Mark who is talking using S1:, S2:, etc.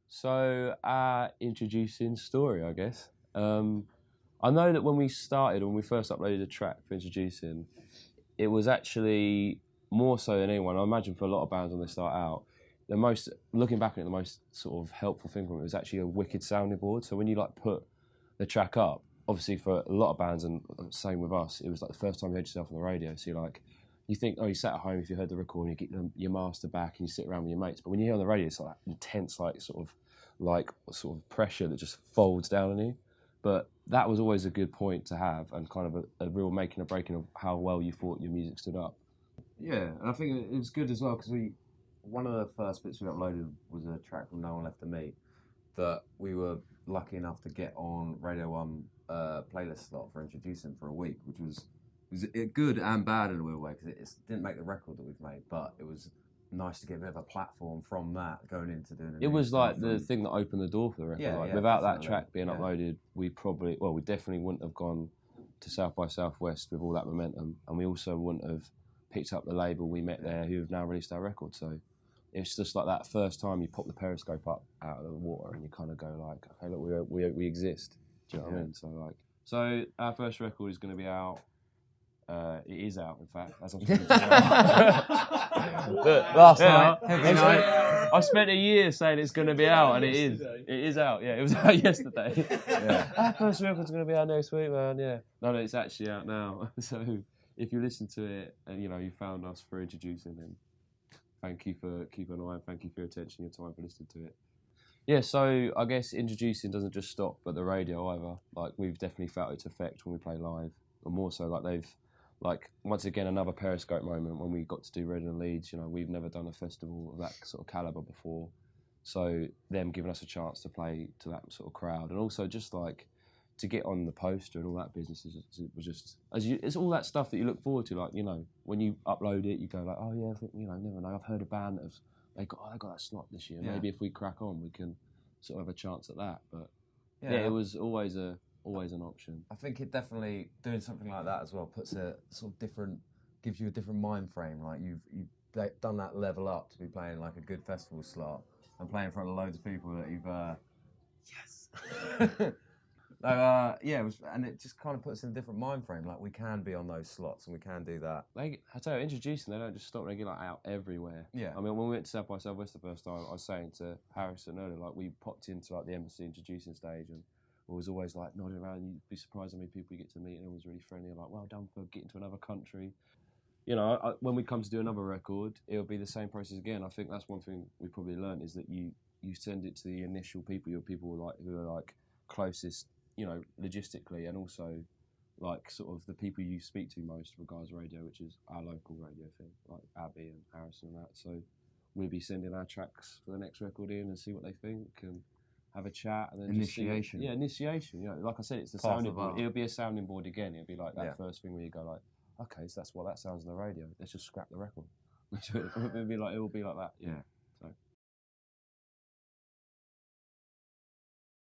S1: So, introducing story, I guess. I know that when we first uploaded a track for introducing, it was actually more so than anyone. I imagine for a lot of bands when they start out, looking back at it, the most sort of helpful thing from it was actually a wicked sounding board. So when you like put the track up, obviously for a lot of bands and same with us, it was like the first time you heard yourself on the radio. So you think, you sat at home if you heard the record and you get your master back and you sit around with your mates. But when you hear on the radio, it's like intense, like sort of pressure that just folds down on you. But that was always a good point to have, and kind of a real making or breaking of how well you thought your music stood up.
S2: Yeah, and I think it was good as well because one of the first bits we uploaded was a track from No One Left to Me that we were lucky enough to get on Radio 1 playlist slot for introducing for a week, which was good and bad in a weird way because it didn't make the record that we've made, but it was nice to get a bit of a platform from that going into doing it.
S1: It was like the thing that opened the door for the record.
S2: Yeah,
S1: without that track being uploaded, we definitely wouldn't have gone to South by Southwest with all that momentum, and we also wouldn't have picked up the label we met there who have now released our record. So it's just like that first time you pop the periscope up out of the water and you kind of go like, okay, look, we exist. Do you know what I mean? So our first record is going to be out. It is out, in fact, as I'm speaking to you.
S2: Last night, heavy night.
S1: I spent a year saying it's going to be out, and it is. It is out, yeah. It was out yesterday. Our first record's going to be out next week, man, yeah. No, it's actually out now. So if you listen to it and, you found us for introducing, then thank you for keeping an eye and thank you for your attention, your time for listening to it. Yeah, so I guess introducing doesn't just stop at the radio either. Like, we've definitely felt its effect when we play live, or more so, once again, another Periscope moment when we got to do Reading and Leeds. We've never done a festival of that sort of calibre before. So them giving us a chance to play to that sort of crowd, and also just like to get on the poster and all that business was just, it's all that stuff that you look forward to. Like, when you upload it, you go like, oh yeah, I think, never know. I've heard a band that they got that slot this year. Yeah. Maybe if we crack on, we can sort of have a chance at that. But yeah, it was always an option.
S2: I think it definitely, doing something like that as well, puts a sort of gives you a different mind frame. Like you've done that level up to be playing like a good festival slot and playing in front of loads of people that you've, yes. So, and it just kind of puts in a different mind frame. Like, we can be on those slots and we can do that.
S1: I tell you, introducing, they don't just stop regular out everywhere.
S2: Yeah.
S1: I mean, when we went to South by Southwest the first time, I was saying to Harrison earlier, like, we popped into like the embassy introducing stage and I was always like nodding around. You'd be surprised how many people you get to meet, and everyone's really friendly. Like, well done for getting to another country. When we come to do another record, it'll be the same process again. I think that's one thing we probably learned, is that you send it to the initial people, your people who are like closest, logistically, and also like sort of the people you speak to most regards radio, which is our local radio thing, like Abbie and Harrison and that. So we'll be sending our tracks for the next record in and see what they think and have a chat, and then
S2: initiation.
S1: Initiation. Like I said, it's the sounding board. It'll be a sounding board again. It'll be like that first thing where you go like, okay, so that's what that sounds on the radio. Let's just scrap the record. It will be like that. Yeah.